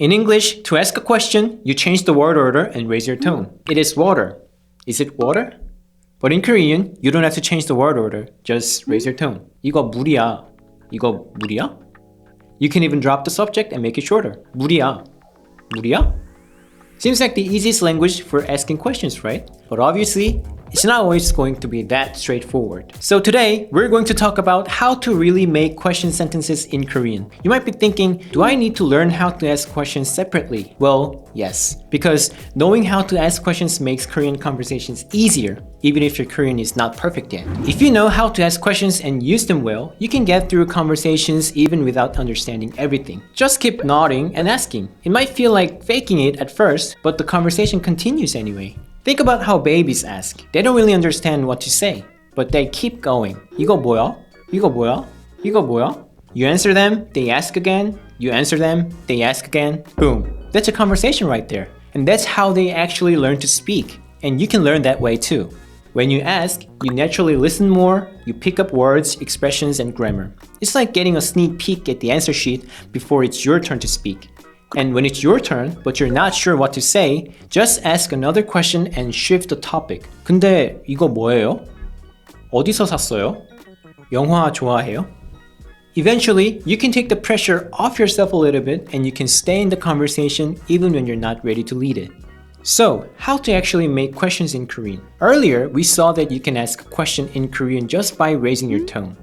In English, to ask a question, you change the word order and raise your tone. It is water. Is it water? But in Korean, you don't have to change the word order. Just raise your tone. 이거 물이야. 이거 물이야? You can even drop the subject and make it shorter. 물이야. 물이야? Seems like the easiest language for asking questions, right? But obviously, it's not always going to be that straightforward. So today, we're going to talk about how to really make question sentences in Korean. You might be thinking, do I need to learn how to ask questions separately? Well, yes, because knowing how to ask questions makes Korean conversations easier, even if your Korean is not perfect yet. If you know how to ask questions and use them well, you can get through conversations even without understanding everything. Just keep nodding and asking. It might feel like faking it at first, but the conversation continues anyway. Think about how babies ask. They don't really understand what to say, but they keep going. 이거 뭐야? 이거 뭐야? 이거 뭐야? You answer them, they ask again. You answer them, they ask again. Boom. That's a conversation right there. And that's how they actually learn to speak. And you can learn that way too. When you ask, you naturally listen more, you pick up words, expressions, and grammar. It's like getting a sneak peek at the answer sheet before it's your turn to speak. And when it's your turn, but you're not sure what to say, just ask another question and shift the topic. 근데 이거 뭐예요? 어디서 샀어요? 영화 좋아해요? Eventually, you can take the pressure off yourself a little bit and you can stay in the conversation even when you're not ready to lead it. So, how to actually make questions in Korean? Earlier, we saw that you can ask a question in Korean just by raising your tone.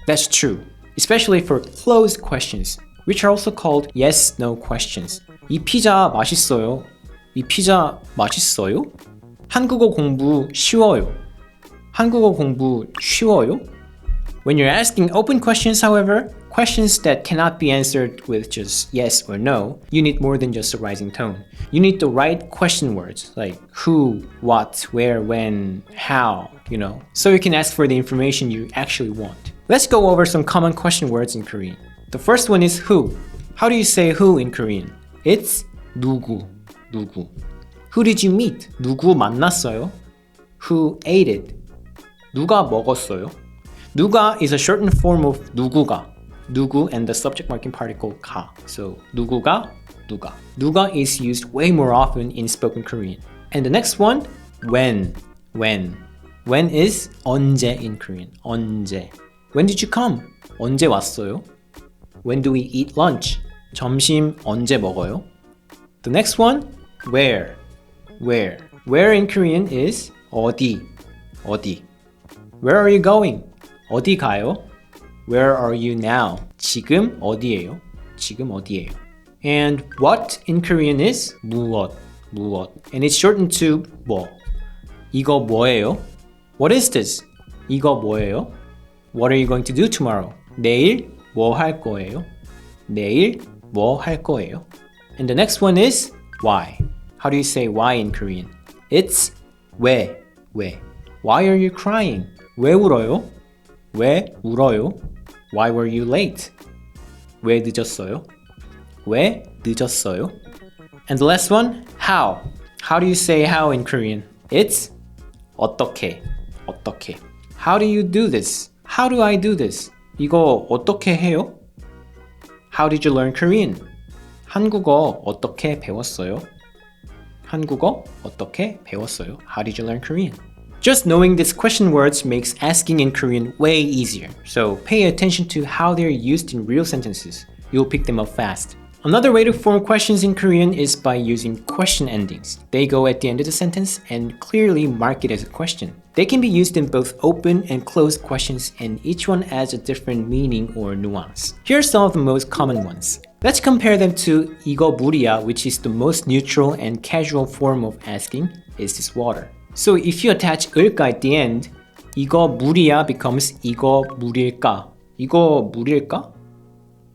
That's true, especially for closed questions, which are also called yes/no questions. 이 피자 맛있어요. 이 피자 맛있어요? 한국어 공부 쉬워요. 한국어 공부 쉬워요? When you're asking open questions, however, questions that cannot be answered with just yes or no, you need more than just a rising tone. You need the right question words like who, what, where, when, how, so you can ask for the information you actually want. Let's go over some common question words in Korean. The first one is who. How do you say who in Korean? It's 누구, 누구. Who did you meet? 누구 만났어요? Who ate it? 누가 먹었어요? 누가 is a shortened form of 누구가. 누구 and the subject marking particle 가. So 누구가, 누가. 누가 is used way more often in spoken Korean. And the next one, when. When. When is 언제 in Korean. 언제. When did you come? 언제 왔어요? When do we eat lunch? 점심 언제 먹어요? The next one, where. Where. Where in Korean is 어디. 어디. Where are you going? 어디 가요? Where are you now? 지금 어디예요? 지금 어디예요? And what in Korean is 무엇. 무엇. And it's shortened to 뭐. 이거 뭐예요? What is this? 이거 뭐예요? What are you going to do tomorrow? 내일 뭐 할 거예요? 내일 뭐 할 거예요? And the next one is why. How do you say why in Korean? It's 왜. 왜. Why are you crying? 왜 울어요? 왜 울어요? Why were you late? 왜 늦었어요? 왜 늦었어요? And the last one, how. How do you say how in Korean? It's 어떻게. 어떻게. How do you do this? How do I do this? 이거 어떻게 해요? How did you learn Korean? 한국어 어떻게 배웠어요? 한국어 어떻게 배웠어요? How did you learn Korean? Just knowing these question words makes asking in Korean way easier. So pay attention to how they're used in real sentences. You'll pick them up fast. Another way to form questions in Korean is by using question endings. They go at the end of the sentence and clearly mark it as a question. They can be used in both open and closed questions, and each one adds a different meaning or nuance. Here are some of the most common ones. Let's compare them to 이거 물이야, which is the most neutral and casual form of asking, is this water? So if you attach 을까 at the end, 이거 물이야 becomes 이거 물일까? 이거 물일까?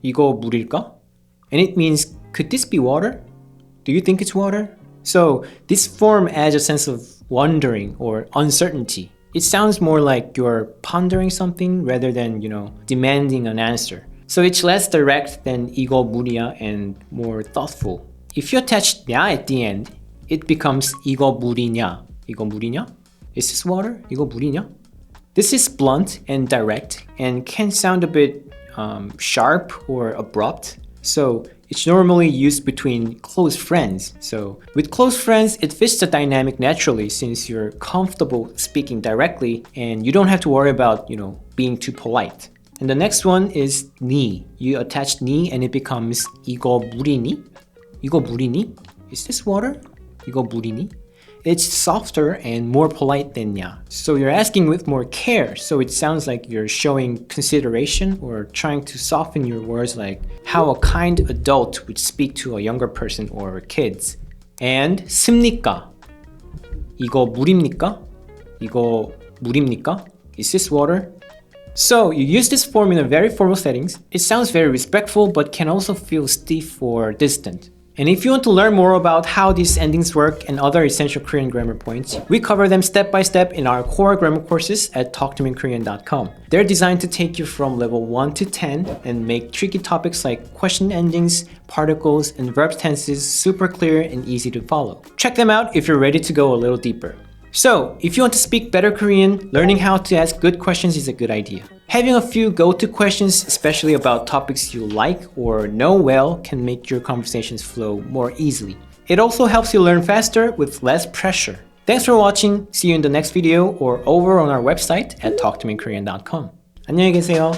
이거 물일까? And it means, could this be water? Do you think it's water? So this form adds a sense of wondering or uncertainty. It sounds more like you're pondering something rather than, demanding an answer. So it's less direct than 이거 물이야 and more thoughtful. If you attach 냐 at the end, it becomes 이거 물이냐? 이거 물이냐? Is this water? 이거 물이냐? This is blunt and direct and can sound a bit sharp or abrupt. So It's normally used between close friends. So with close friends, it fits the dynamic naturally since you're comfortable speaking directly and you don't have to worry about, being too polite. And the next one is 니. You attach 니 and it becomes 이거 물이니? 이거 물이니? Is this water? 이거 물이니? It's softer and more polite than 냐. So you're asking with more care. So it sounds like you're showing consideration or trying to soften your words like how a kind adult would speak to a younger person or kids. And 습니까? 이거 물입니까? 이거 물입니까? Is this water? So you use this form in a very formal settings. It sounds very respectful but can also feel stiff or distant. And if you want to learn more about how these endings work and other essential Korean grammar points, we cover them step by step in our core grammar courses at talktomekorean.com. They're designed to take you from level 1 to 10 and make tricky topics like question endings, particles, and verb tenses super clear and easy to follow. Check them out if you're ready to go a little deeper. So, if you want to speak better Korean, learning how to ask good questions is a good idea. Having a few go-to questions, especially about topics you like or know well, can make your conversations flow more easily. It also helps you learn faster with less pressure. Thanks for watching. See you in the next video or over on our website at talktomekorean.com. 안녕히 계세요.